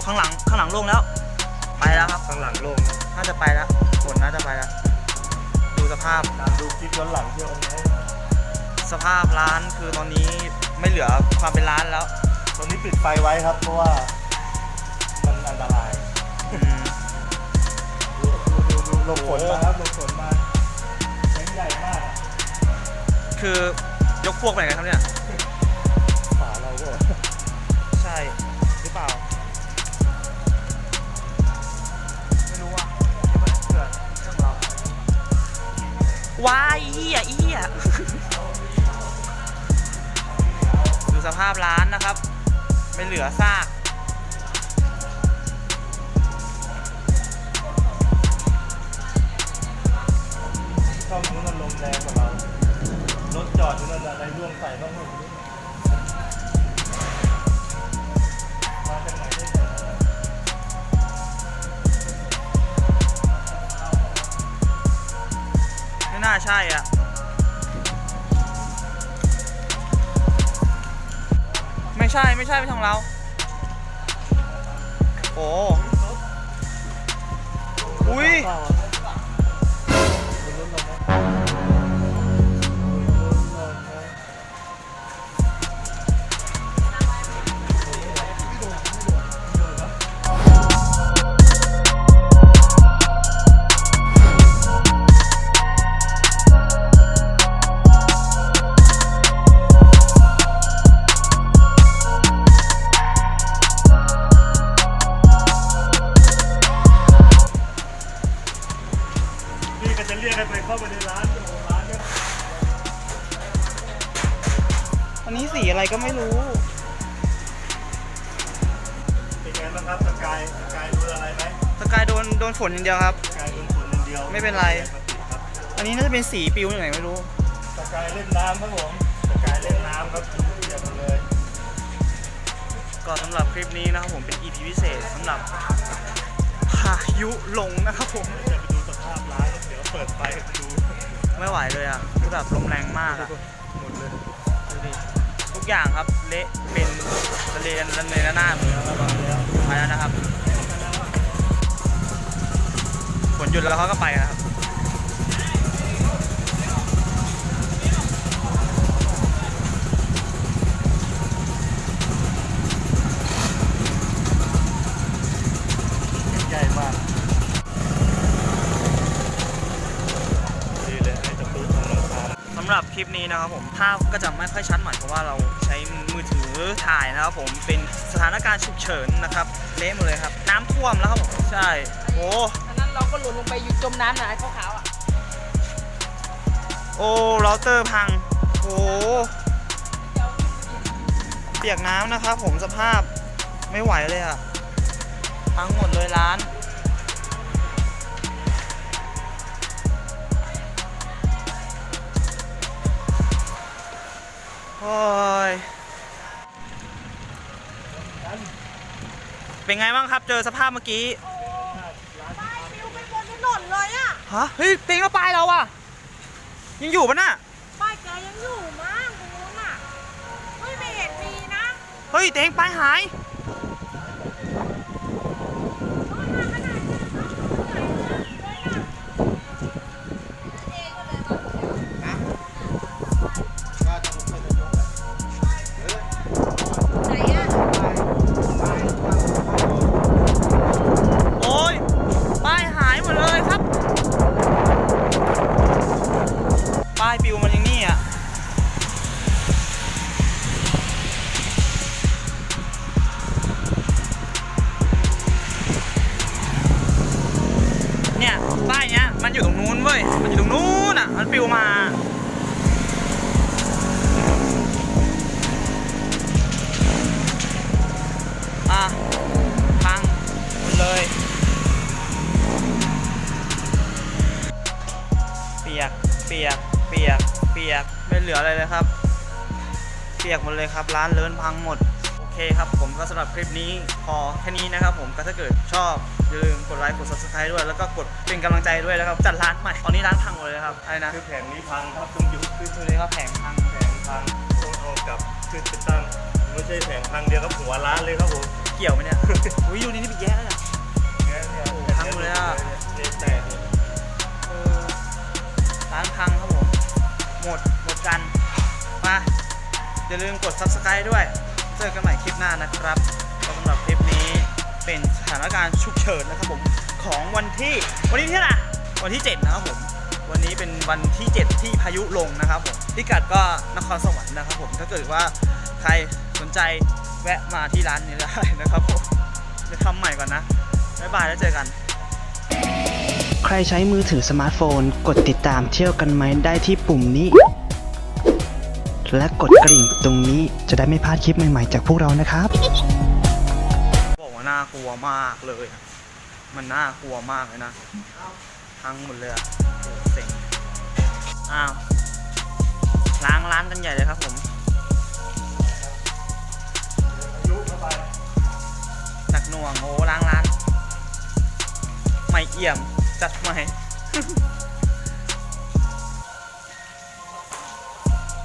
ข้างหลังโล่งแล้วไปแล้วครับข้างหลังโล่ง น่าจะไปแล้วฝนน่าจะไปแล้วดูสภาพ ดูคลิปย้อนหลังที่เอาไว้ สภาพร้านคือตอนนี้ไม่เหลือความเป็นร้านแล้ว ตอนนี้ปิดไฟไว้ครับเพราะว่ามันอันตรายดูลมฝนมาครับลมฝนมาแสงใหญ่มาก คือยกพวกไปไหนกันครับเนี่ย ฝาเราก็ ใช่หรือเปล่าไม่รู้อ่ะเก็บไว้เผื่อเครื่องเราว้ายเหี้ย ดูสภาพร้านนะครับไม่เหลือซาก ช่องนู้นมันลมแรงกว่าเรารถจอดอยู่นั่นอะไรร่วงใส่ต้องหมดมาจากไหนได้แต่ไม่น่าใช่อ่ะไม่ใช่ไม่ทางเราโอ้อุ้ยจะเรียกให้ไปเข้าไปในร้านโอ้โหร้านเนี่ย อันนี้สีอะไรก็ไม่รู้ เป็นไงบ้างครับสกายโดนอะไรไหม สกายโดนฝนอย่างเดียวครับ สกายโดนฝนอย่างเดียว ไม่เป็นไร ครับ อันนี้น่าจะเป็นสีปิวอย่างไรไม่รู้ สกายเล่นน้ำครับผมสกายเล่นน้ำครับเรียบเลย ก็สำหรับคลิปนี้นะครับผมเป็น EP พิเศษสำหรับพายุลงนะครับผม จะไปดูสภาพร้านเดี๋ยวเปิดไฟให้ดู ไม่ไหวเลยอ่ะคือแบบลมแรงมากอ่ะ หมดเลย ดูดิทุกอย่างครับเละเป็นระเนระนาดหมดแล้วไปแล้วนะครับฝนหยุดแล้วเขาก็ไปนะครับ ใหญ่มากดีเลยให้จะปื้ดทางราคา สำหรับคลิปนี้นะครับผมภาพก็จะไม่ค่อยชัดหน่อยเพราะว่าเราใช้มือถือถ่ายนะครับผมเป็นสถานการณ์ฉุกเฉินนะครับเละหมดเลยครับน้ำท่วมแล้วครับผมใช่โอ้ อันนั้นเราก็หล่นลงไปอยู่จมน้ำนะไอ้ขาวๆอ่ะ โอ้เราเตอร์พังโอ้เปียกน้ำนะครับผมสภาพไม่ไหวเลยอะพังหมดเลยร้านโอ้ยเป็นไงบ้างครับเจอสภาพเมื่อกี้ ป้ายปิวไปบนถนนเลยอ่ะ ฮะเฮ้ยเต็งก็ไปเราอะยังอยู่ปะน่ะ ป้ายแกยังอยู่มั้งตรงนู้นอ่ะไม่เห็นมีนะ เฮ้ยเต็งไปหาย ไหนอ่ะ โอ้ยป้ายหายหมดเลยครับป้ายปิวมันยังนี่อ่ะเนี่ยป้ายเนี้ยมันอยู่ตรงนู้นเว้ยมันอยู่ตรงนู้นอ่ะมันปิวมาอ่ะพังหมดเลยเปียกไม่เหลืออะไรเลยครับเปียกหมดเลยครับร้านเลินพังหมดโอเคครับผมก็สำหรับคลิปนี้พอแค่นี้นะครับผมก็ถ้าเกิดชอบอย่าลืมกดไลค์กด Subscribe ด้วยแล้วก็กดเป็นกำลังใจด้วยนะครับจัดร้านใหม่ตอนนี้ร้านพังหมดเลยครับอะไรนะ คือแผงนี้พังครับต้องยุบ คือเลยครับแผงพัง แผงพังต้องเอากลับขึ้นไปตั้งไม่ใช่แผงพังเดียวครับหัวร้านเลยครับผม เกี่ยวไหมเนี่ย อุ้ยดูนี่นี่ไปแย่เลยอ่ะ เนี่ย พังหมดเลยอะ เนี่ยแตกเนี่ย เออร้านพังครับผมหมดกันมาอย่าลืมกด subscribe ด้วยเจอกันใหม่คลิปหน้านะครับก็สำหรับคลิปนี้เป็นสถานการณ์ฉุกเฉินนะครับผมของวันที่เท่าไหร่วันที่ 7 นะครับผมวันนี้เป็นวันที่ 7 ที่พายุลงนะครับผมพิกัดก็นครสวรรค์นะครับผมถ้าเกิดว่าใครสนใจแวะมาที่ร้านนี้ได้นะครับผมจะทำใหม่ก่อนนะบ๊ายบายแล้วเจอกัน ใครใช้มือถือสมาร์ทโฟน กดติดตามเที่ยวกันไหมได้ที่ปุ่มนี้ และกดกริ่งตรงนี้จะได้ไม่พลาดคลิปใหม่ๆจากพวกเรานะครับ บอกว่าน่ากลัวมากเลย มันน่ากลัวมากเลยนะพังหมดเลยอะโอ้เซ็งอ้าวล้างร้านกันใหญ่เลยครับผม ยุบเข้าไป หนักหน่วงโอ้ล้างร้าน ไม่เอี่ยมจัดใหม่